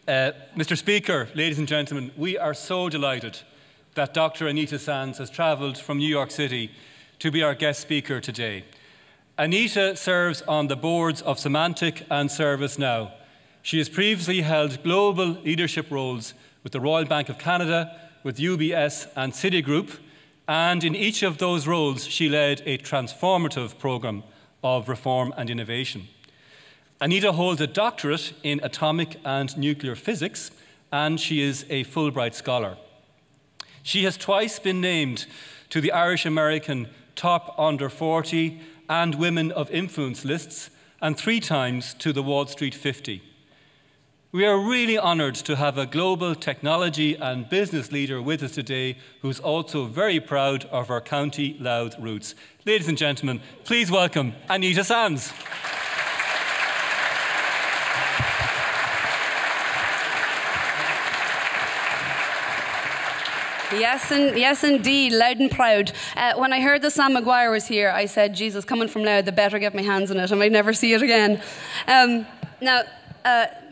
Mr. Speaker, ladies and gentlemen, we are so delighted that Dr. Anita Sands has travelled from New York City to be our guest speaker today. Anita serves on the boards of Symantec and ServiceNow. She has previously held global leadership roles with the Royal Bank of Canada, with UBS and Citigroup, and in each of those roles she led a transformative programme of reform and innovation. Anita holds a doctorate in atomic and nuclear physics, and she is a Fulbright scholar. She has twice been named to the Irish-American Top Under 40 and Women of Influence lists, and 3 times to the Wall Street 50. We are really honoured to have a global technology and business leader with us today who's also very proud of our County Louth roots. Ladies and gentlemen, please welcome Anita Sands. Yes, indeed, loud and proud. When I heard that Sam Maguire was here, I said, Jesus, coming from Louth, I better get my hands on it. I might never see it again. Now,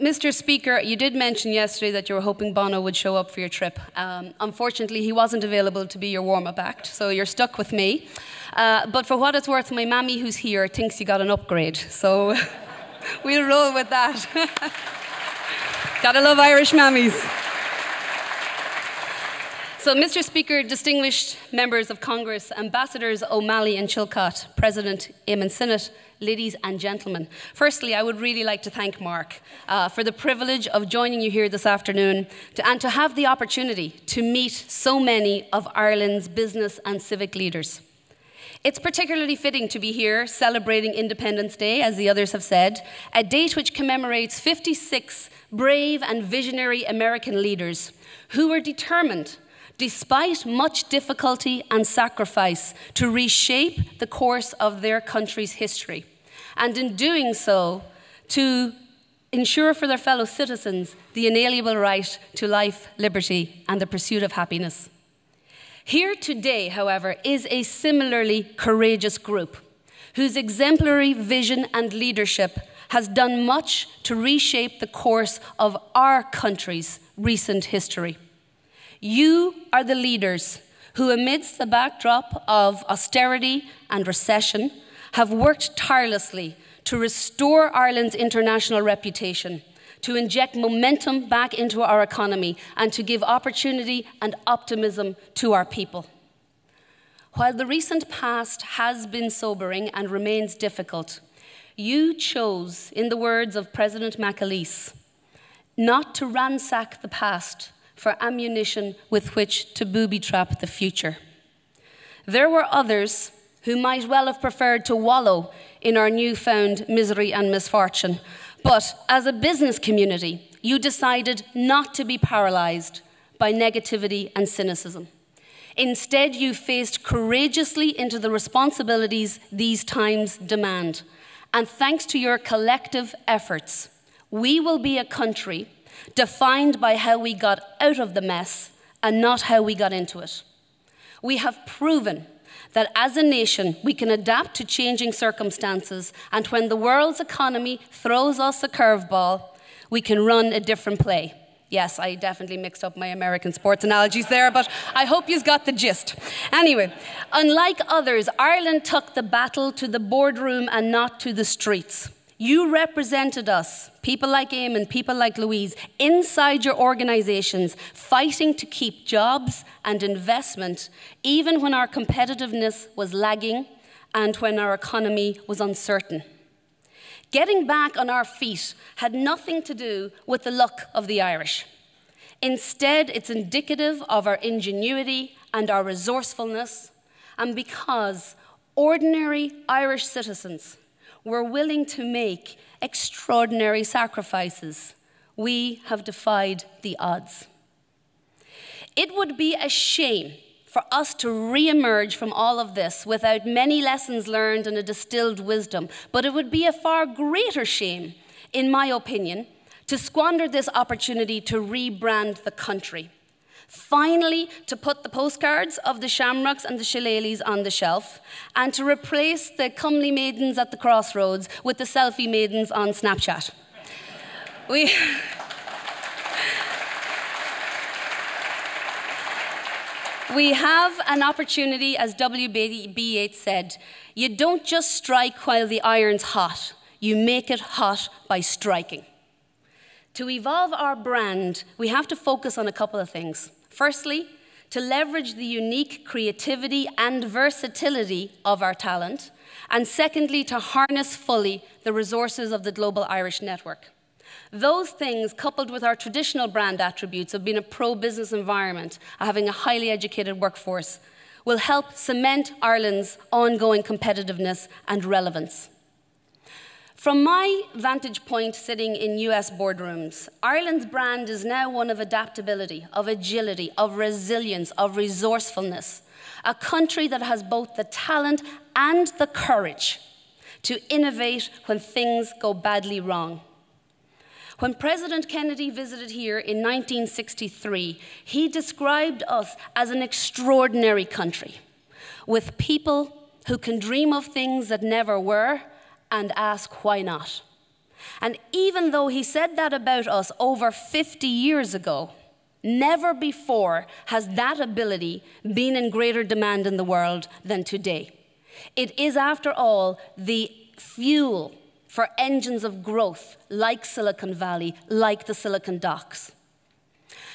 Mr. Speaker, you did mention yesterday that you were hoping Bono would show up for your trip. Unfortunately, he wasn't available to be your warm-up act, so you're stuck with me. But for what it's worth, my mammy who's here thinks you got an upgrade, so we'll roll with that. Gotta love Irish mammies. So, Mr. Speaker, distinguished members of Congress, Ambassadors O'Malley and Chilcott, President Eamon Sinnott, ladies and gentlemen. Firstly, I would really like to thank Mark for the privilege of joining you here this afternoon and to have the opportunity to meet so many of Ireland's business and civic leaders. It's particularly fitting to be here celebrating Independence Day, as the others have said, a date which commemorates 56 brave and visionary American leaders who were determined, despite much difficulty and sacrifice, to reshape the course of their country's history, and in doing so, to ensure for their fellow citizens the inalienable right to life, liberty, and the pursuit of happiness. Here today, however, is a similarly courageous group whose exemplary vision and leadership has done much to reshape the course of our country's recent history. You are the leaders who, amidst the backdrop of austerity and recession, have worked tirelessly to restore Ireland's international reputation, to inject momentum back into our economy, and to give opportunity and optimism to our people. While the recent past has been sobering and remains difficult, you chose, in the words of President McAleese, not to ransack the past for ammunition with which to booby-trap the future. There were others who might well have preferred to wallow in our newfound misery and misfortune, but as a business community, you decided not to be paralysed by negativity and cynicism. Instead, you faced courageously into the responsibilities these times demand, and thanks to your collective efforts, we will be a country defined by how we got out of the mess and not how we got into it. We have proven that as a nation we can adapt to changing circumstances, and when the world's economy throws us a curveball, we can run a different play. Yes, I definitely mixed up my American sports analogies there, but I hope you've got the gist. Anyway, unlike others, Ireland took the battle to the boardroom and not to the streets. You represented us, people like Eamon, people like Louise, inside your organisations, fighting to keep jobs and investment, even when our competitiveness was lagging and when our economy was uncertain. Getting back on our feet had nothing to do with the luck of the Irish. Instead, it's indicative of our ingenuity and our resourcefulness, and because ordinary Irish citizens were willing to make extraordinary sacrifices, we have defied the odds. It would be a shame for us to re-emerge from all of this without many lessons learned and a distilled wisdom, but it would be a far greater shame, in my opinion, to squander this opportunity to rebrand the country. Finally, to put the postcards of the Shamrocks and the Shillelaghs on the shelf, and to replace the comely maidens at the crossroads with the selfie maidens on Snapchat. We have an opportunity, as W.B. Yeats said, you don't just strike while the iron's hot, you make it hot by striking. To evolve our brand, we have to focus on a couple of things. Firstly, to leverage the unique creativity and versatility of our talent, and secondly, to harness fully the resources of the Global Irish Network. Those things, coupled with our traditional brand attributes of being a pro-business environment, having a highly educated workforce, will help cement Ireland's ongoing competitiveness and relevance. From my vantage point sitting in US boardrooms, Ireland's brand is now one of adaptability, of agility, of resilience, of resourcefulness. A country that has both the talent and the courage to innovate when things go badly wrong. When President Kennedy visited here in 1963, he described us as an extraordinary country, with people who can dream of things that never were and ask why not. And even though he said that about us over 50 years ago, never before has that ability been in greater demand in the world than today. It is, after all, the fuel for engines of growth like Silicon Valley, like the Silicon Docks.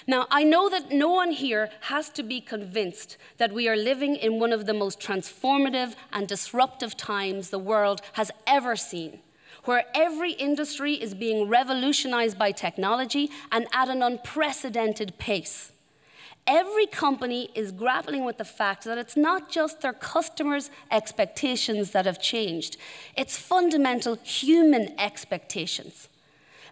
Now, I know that no one here has to be convinced that we are living in one of the most transformative and disruptive times the world has ever seen, where every industry is being revolutionized by technology and at an unprecedented pace. Every company is grappling with the fact that it's not just their customers' expectations that have changed, it's fundamental human expectations.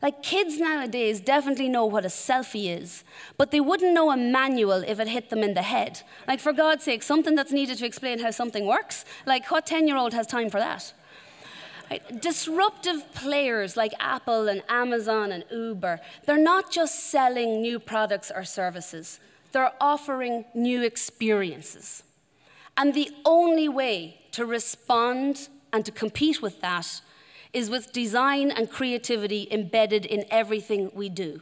Like, kids nowadays definitely know what a selfie is, but they wouldn't know a manual if it hit them in the head. Like, for God's sake, something that's needed to explain how something works? Like, what 10-year-old has time for that? Right. Disruptive players like Apple and Amazon and Uber, they're not just selling new products or services, they're offering new experiences. And the only way to respond and to compete with that is with design and creativity embedded in everything we do.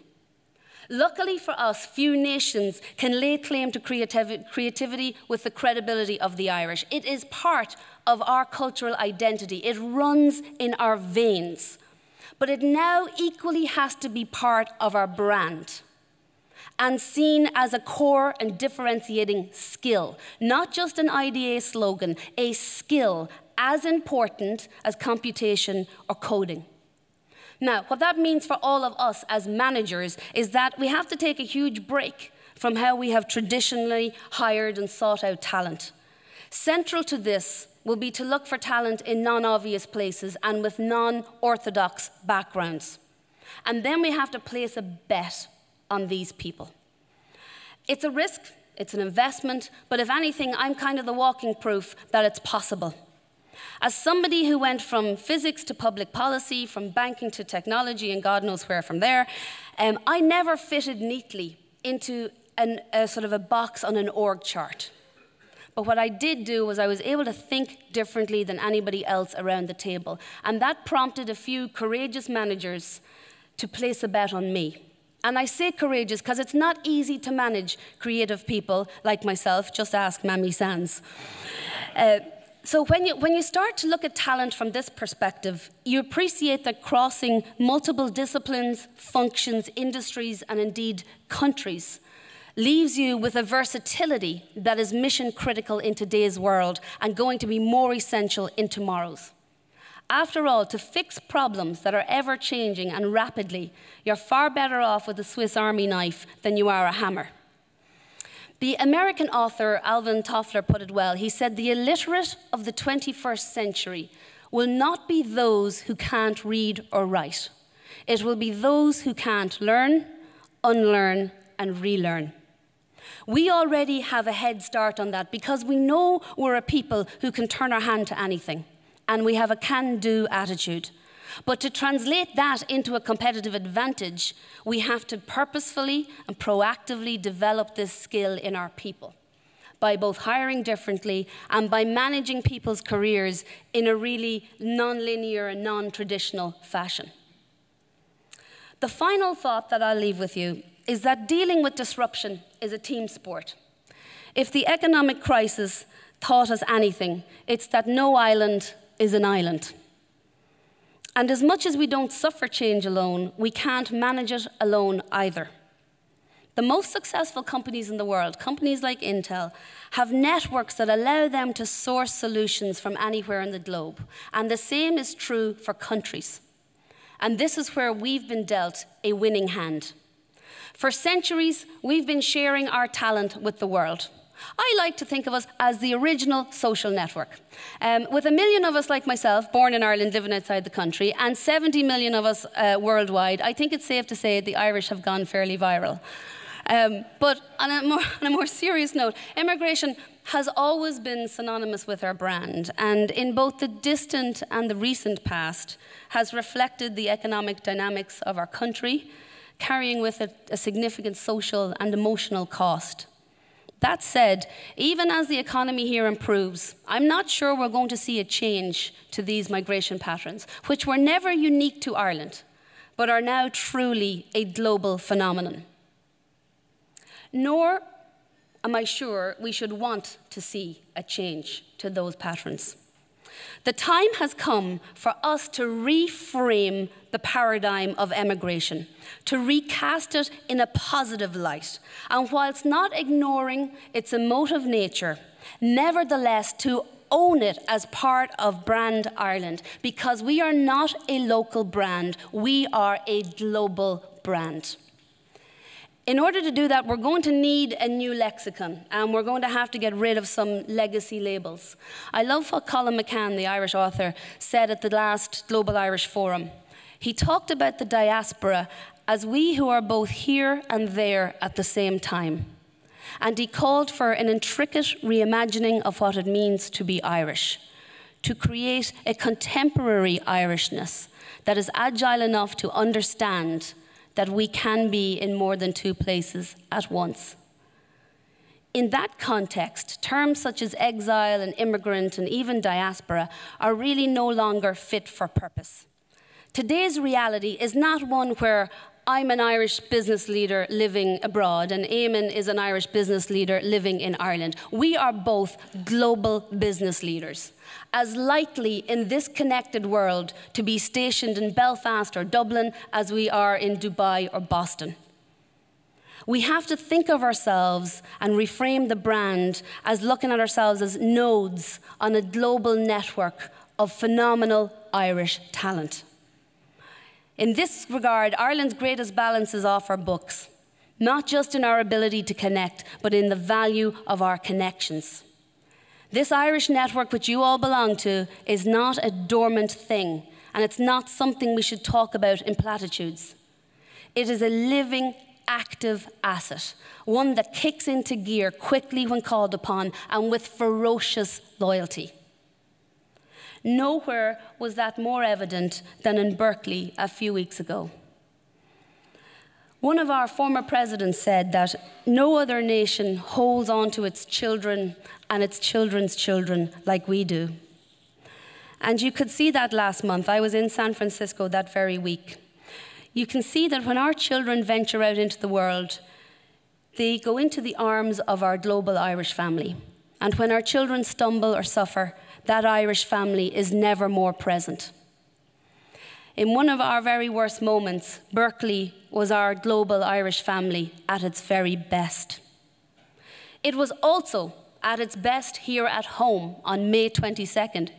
Luckily for us, few nations can lay claim to creativity with the credibility of the Irish. It is part of our cultural identity. It runs in our veins. But it now equally has to be part of our brand and seen as a core and differentiating skill, not just an IDA slogan, a skill as important as computation or coding. Now, what that means for all of us as managers is that we have to take a huge break from how we have traditionally hired and sought out talent. Central to this will be to look for talent in non-obvious places and with non-orthodox backgrounds. And then we have to place a bet on these people. It's a risk, it's an investment, but if anything, I'm kind of the walking proof that it's possible. As somebody who went from physics to public policy, from banking to technology, and God knows where from there, I never fitted neatly into a sort of a box on an org chart. But what I did do was I was able to think differently than anybody else around the table. And that prompted a few courageous managers to place a bet on me. And I say courageous because it's not easy to manage creative people like myself. Just ask Mammy Sands. So when you start to look at talent from this perspective, you appreciate that crossing multiple disciplines, functions, industries, and indeed countries leaves you with a versatility that is mission critical in today's world and going to be more essential in tomorrow's. After all, to fix problems that are ever changing and rapidly, you're far better off with a Swiss Army knife than you are a hammer. The American author Alvin Toffler put it well. He said, "The illiterate of the 21st century will not be those who can't read or write. It will be those who can't learn, unlearn, and relearn." We already have a head start on that because we know we're a people who can turn our hand to anything, and we have a can-do attitude. But to translate that into a competitive advantage, we have to purposefully and proactively develop this skill in our people by both hiring differently and by managing people's careers in a really non-linear and non-traditional fashion. The final thought that I'll leave with you is that dealing with disruption is a team sport. If the economic crisis taught us anything, it's that no island is an island. And as much as we don't suffer change alone, we can't manage it alone either. The most successful companies in the world, companies like Intel, have networks that allow them to source solutions from anywhere in the globe. And the same is true for countries. And this is where we've been dealt a winning hand. For centuries, we've been sharing our talent with the world. I like to think of us as the original social network. With 1 million of us like myself, born in Ireland, living outside the country, and 70 million of us worldwide, I think it's safe to say the Irish have gone fairly viral. But on a more serious note, immigration has always been synonymous with our brand, and in both the distant and the recent past has reflected the economic dynamics of our country, carrying with it a significant social and emotional cost. That said, even as the economy here improves, I'm not sure we're going to see a change to these migration patterns, which were never unique to Ireland, but are now truly a global phenomenon. Nor am I sure we should want to see a change to those patterns. The time has come for us to reframe the paradigm of emigration, to recast it in a positive light, and whilst not ignoring its emotive nature, nevertheless to own it as part of Brand Ireland, because we are not a local brand, we are a global brand. In order to do that, we're going to need a new lexicon, and we're going to have to get rid of some legacy labels. I love what Colin McCann, the Irish author, said at the last Global Irish Forum. He talked about the diaspora as we who are both here and there at the same time. And he called for an intricate reimagining of what it means to be Irish, to create a contemporary Irishness that is agile enough to understand that we can be in more than two places at once. In that context, terms such as exile and immigrant and even diaspora are really no longer fit for purpose. Today's reality is not one where I'm an Irish business leader living abroad and Eamon is an Irish business leader living in Ireland. We are both global business leaders, as likely in this connected world to be stationed in Belfast or Dublin as we are in Dubai or Boston. We have to think of ourselves and reframe the brand as looking at ourselves as nodes on a global network of phenomenal Irish talent. In this regard, Ireland's greatest balance is off our books, not just in our ability to connect, but in the value of our connections. This Irish network which you all belong to is not a dormant thing, and it's not something we should talk about in platitudes. It is a living, active asset, one that kicks into gear quickly when called upon and with ferocious loyalty. Nowhere was that more evident than in Berkeley a few weeks ago. One of our former presidents said that no other nation holds on to its children and its children's children like we do. And you could see that last month. I was in San Francisco that very week. You can see that when our children venture out into the world, they go into the arms of our global Irish family. And when our children stumble or suffer, that Irish family is never more present. In one of our very worst moments, Berkeley was our global Irish family at its very best. It was also at its best here at home on May 22nd.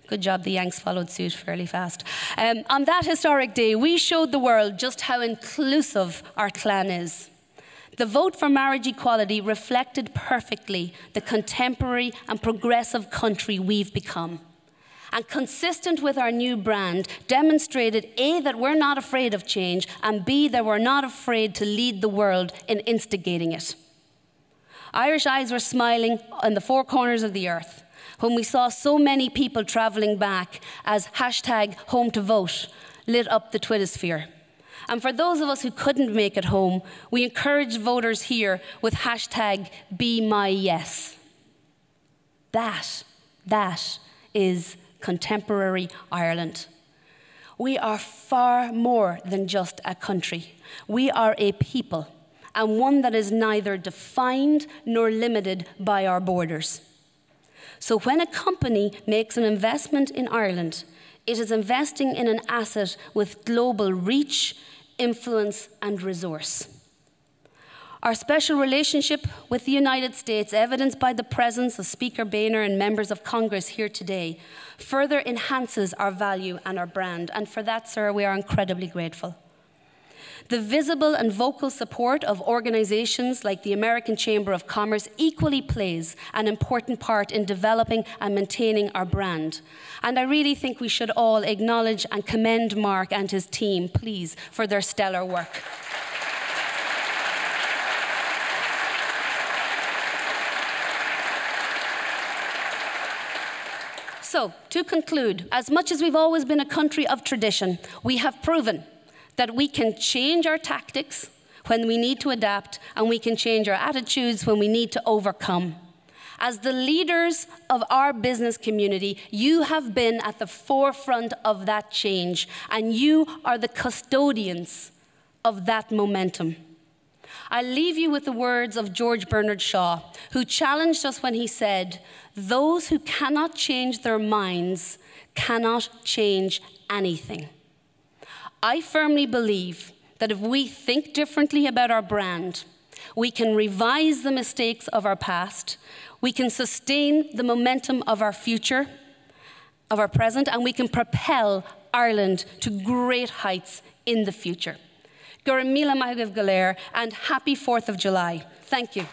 Good job, the Yanks followed suit fairly fast. On that historic day, we showed the world just how inclusive our clan is. The vote for marriage equality reflected perfectly the contemporary and progressive country we've become. And consistent with our new brand, demonstrated A, that we're not afraid of change, and B, that we're not afraid to lead the world in instigating it. Irish eyes were smiling on the four corners of the earth when we saw so many people travelling back as #HomeToVote lit up the Twittersphere. And for those of us who couldn't make it home, we encouraged voters here with #BeMyYes. That is contemporary Ireland. We are far more than just a country. We are a people, and one that is neither defined nor limited by our borders. So when a company makes an investment in Ireland, it is investing in an asset with global reach, influence, and resource. Our special relationship with the United States, evidenced by the presence of Speaker Boehner and members of Congress here today, further enhances our value and our brand, and for that, sir, we are incredibly grateful. The visible and vocal support of organizations like the American Chamber of Commerce equally plays an important part in developing and maintaining our brand. And I really think we should all acknowledge and commend Mark and his team, please, for their stellar work. So, to conclude, as much as we've always been a country of tradition, we have proven that we can change our tactics when we need to adapt, and we can change our attitudes when we need to overcome. As the leaders of our business community, you have been at the forefront of that change, and you are the custodians of that momentum. I leave you with the words of George Bernard Shaw, who challenged us when he said, "Those who cannot change their minds cannot change anything." I firmly believe that if we think differently about our brand, we can revise the mistakes of our past, we can sustain the momentum of our future, of our present, and we can propel Ireland to great heights in the future. Gura míle maith agaibh go léir, and happy 4th of July. Thank you.